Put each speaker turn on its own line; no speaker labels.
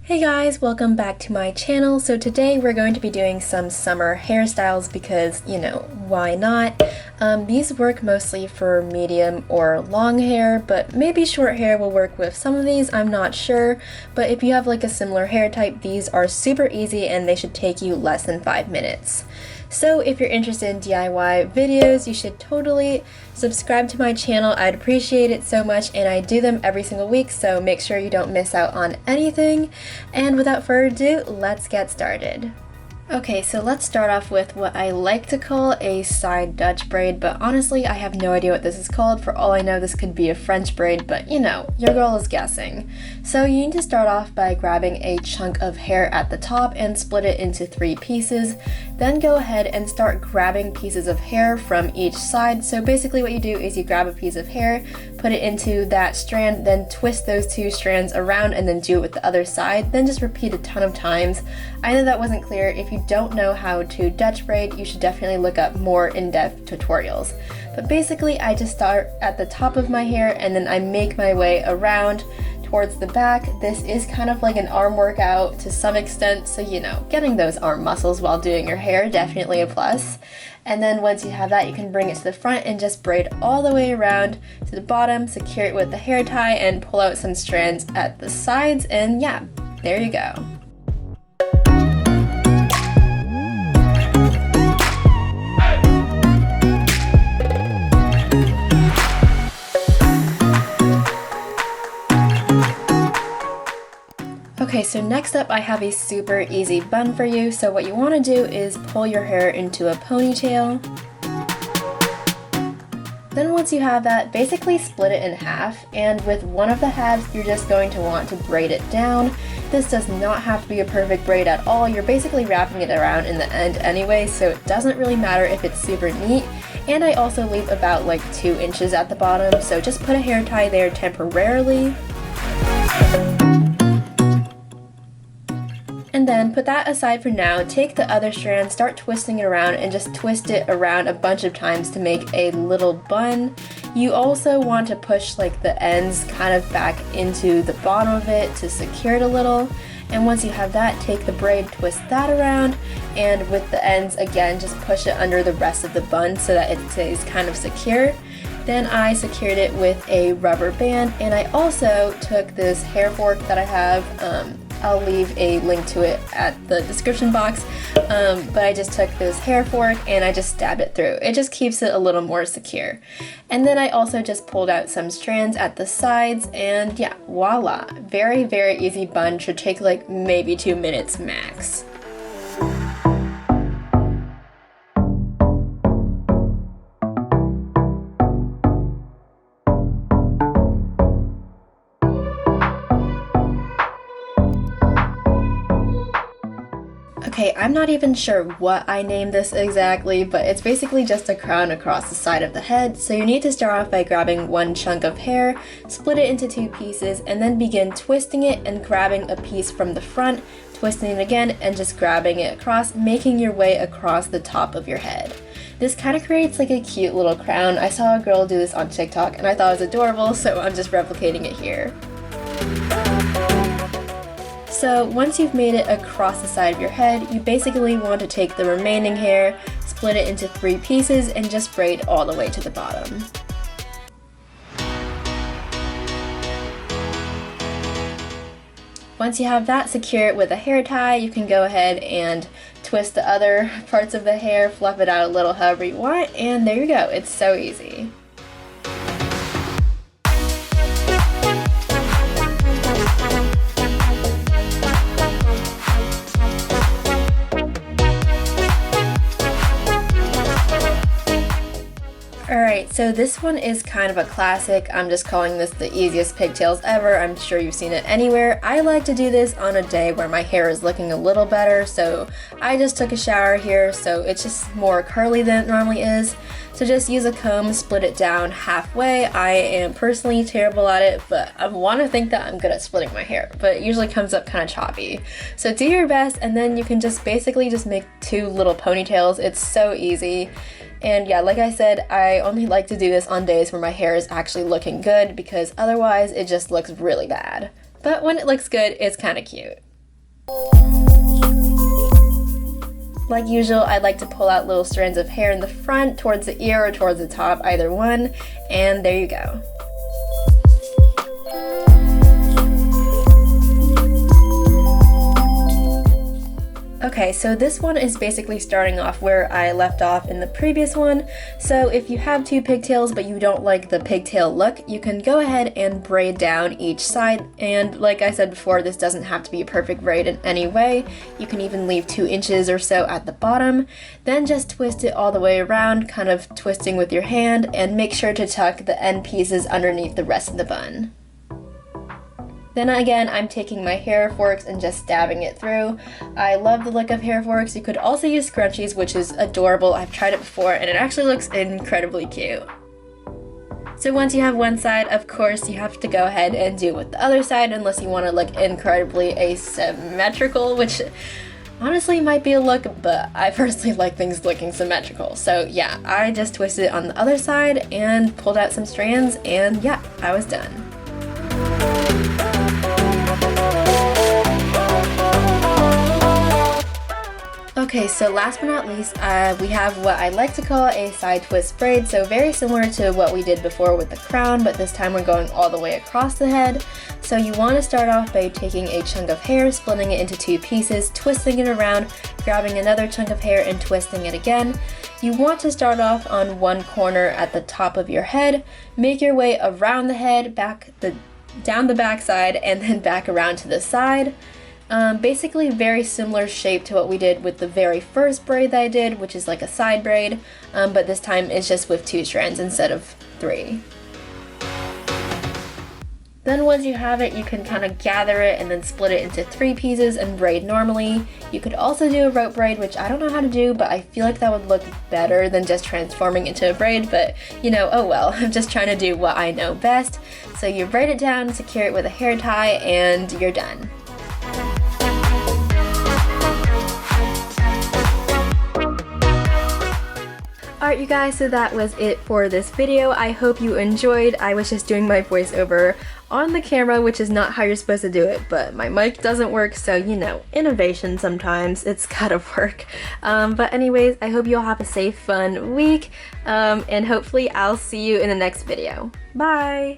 Hey guys, welcome back to my channel. So today we're going to be doing some summer hairstyles because, why not? These work mostly for medium or long hair, but maybe short hair will work with some of these, I'm not sure. But if you have like a similar hair type, these are super easy and they should take you less than 5 minutes. So if you're interested in DIY videos, you should totally subscribe to my channel. I'd appreciate it so much, and I do them every single week, so make sure you don't miss out on anything. And without further ado, let's get started. Okay, so let's start off with what I like to call a side Dutch braid, but honestly I have no idea what this is called. For all I know, this could be a French braid, but your girl is guessing. So you need to start off by grabbing a chunk of hair at the top and split it into 3 pieces. Then go ahead and start grabbing pieces of hair from each side. So basically what you do is you grab a piece of hair, put it into that strand, then twist those 2 strands around and then do it with the other side. Then just repeat a ton of times. I know that wasn't clear. If you don't know how to Dutch braid, you should definitely look up more in-depth tutorials. But basically I just start at the top of my hair and then I make my way around towards the back. This is kind of like an arm workout to some extent, so getting those arm muscles while doing your hair, definitely a plus. And then once you have that, you can bring it to the front and just braid all the way around to the bottom, secure it with the hair tie, and pull out some strands at the sides, and yeah, there you go. Okay, so next up I have a super easy bun for you. So what you want to do is pull your hair into a ponytail. Then once you have that, basically split it in half, and with one of the halves you're just going to want to braid it down. This does not have to be a perfect braid at all. You're basically wrapping it around in the end anyway, so it doesn't really matter if it's super neat. And I also leave about like 2 inches at the bottom, so just put a hair tie there temporarily. And then put that aside for now. Take the other strand, start twisting it around, and just twist it around a bunch of times to make a little bun. You also want to push like the ends kind of back into the bottom of it to secure it a little. And once you have that, take the braid, twist that around, and with the ends again, just push it under the rest of the bun so that it stays kind of secure. Then I secured it with a rubber band, and I also took this hair fork that I have. I'll leave a link to it at the description box, but I just took this hair fork and I just stabbed it through. It just keeps it a little more secure. And then I also just pulled out some strands at the sides, and yeah, voila! Very, very easy bun. Should take like maybe 2 minutes max. Okay, I'm not even sure what I named this exactly, but it's basically just a crown across the side of the head. So you need to start off by grabbing one chunk of hair, split it into 2 pieces, and then begin twisting it and grabbing a piece from the front, twisting it again, and just grabbing it across, making your way across the top of your head. This kind of creates like a cute little crown. I saw a girl do this on TikTok and I thought it was adorable, so I'm just replicating it here. So once you've made it across the side of your head, you basically want to take the remaining hair, split it into 3 pieces, and just braid all the way to the bottom. Once you have that, secure it with a hair tie. You can go ahead and twist the other parts of the hair, fluff it out a little however you want, and there you go. It's so easy. Alright, so this one is kind of a classic. I'm just calling this the easiest pigtails ever. I'm sure you've seen it anywhere. I like to do this on a day where my hair is looking a little better, so I just took a shower here, so it's just more curly than it normally is. So just use a comb, split it down halfway. I am personally terrible at it, but I want to think that I'm good at splitting my hair, but it usually comes up kind of choppy. So do your best, and then you can just basically just make 2 little ponytails. It's so easy. And yeah, like I said, I only like to do this on days where my hair is actually looking good, because otherwise it just looks really bad. But when it looks good, it's kind of cute. Like usual, I like to pull out little strands of hair in the front, towards the ear or towards the top, either one, and there you go. Okay, so this one is basically starting off where I left off in the previous one. So if you have two pigtails but you don't like the pigtail look, you can go ahead and braid down each side. And like I said before, this doesn't have to be a perfect braid in any way. You can even leave 2 inches or so at the bottom. Then just twist it all the way around, kind of twisting with your hand, and make sure to tuck the end pieces underneath the rest of the bun. Then again, I'm taking my hair forks and just stabbing it through. I love the look of hair forks. You could also use scrunchies, which is adorable. I've tried it before and it actually looks incredibly cute. So once you have one side, of course, you have to go ahead and do it with the other side unless you want to look incredibly asymmetrical, which honestly might be a look, but I personally like things looking symmetrical. So yeah, I just twisted it on the other side and pulled out some strands, and yeah, I was done. Okay, so last but not least, we have what I like to call a side twist braid. So very similar to what we did before with the crown, but this time we're going all the way across the head. So you want to start off by taking a chunk of hair, splitting it into 2 pieces, twisting it around, grabbing another chunk of hair and twisting it again. You want to start off on one corner at the top of your head, make your way around the head, down the back side, and then back around to the side. Basically very similar shape to what we did with the very first braid that I did, which is like a side braid, but this time it's just with 2 strands instead of 3. Then once you have it, you can kind of gather it and then split it into 3 pieces and braid normally. You could also do a rope braid, which I don't know how to do, but I feel like that would look better than just transforming into a braid, but you know, oh well, I'm just trying to do what I know best. So you braid it down, secure it with a hair tie, and you're done. Alright you guys, so that was it for this video. I hope you enjoyed. I was just doing my voiceover on the camera, which is not how you're supposed to do it, but my mic doesn't work, so you know, innovation sometimes, it's gotta work. But anyways, I hope you all have a safe, fun week, and hopefully I'll see you in the next video. Bye!